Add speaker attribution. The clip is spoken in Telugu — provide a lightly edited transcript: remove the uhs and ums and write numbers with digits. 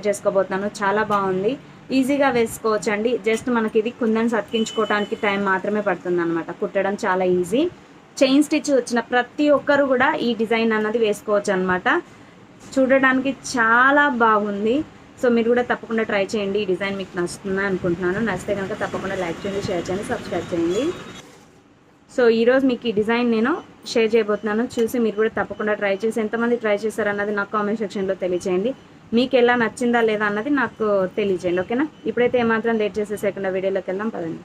Speaker 1: చేసుకోబోతున్నాను. చాలా బాగుంది, ఈజీగా వేసుకోవచ్చండి. జస్ట్ మనకి ఇది కుందన్స్ అతికించుకోవడానికి టైం మాత్రమే పడుతుంది అనమాట. కుట్టడం చాలా ఈజీ. చైన్ స్టిచ్ వచ్చిన ప్రతి ఒక్కరు కూడా ఈ డిజైన్ అన్నది వేసుకోవచ్చు అనమాట. చూడడానికి చాలా బాగుంది. సో మీరు కూడా తప్పకుండా ట్రై చేయండి. ఈ డిజైన్ మీకు నచ్చుతుందని అనుకుంటున్నాను. నచ్చితే కనుక తప్పకుండా లైక్ చేయండి, షేర్ చేయండి, సబ్స్క్రైబ్ చేయండి. సో ఈరోజు మీకు ఈ డిజైన్ నేను షేర్ చేయబోతున్నాను. చూసి మీరు కూడా తప్పకుండా ట్రై చేసి ఎంతమంది ట్రై చేశారన్నది నాకు కామెంట్ సెక్షన్లో తెలియచేయండి. మీకు ఎలా నచ్చిందా లేదా అన్నది నాకు తెలియచేయండి. ఓకేనా? ఇప్పుడైతే ఏమాత్రం లేట్ చేసేసేకుండా వీడియోలోకి వెళ్దాం పదండి.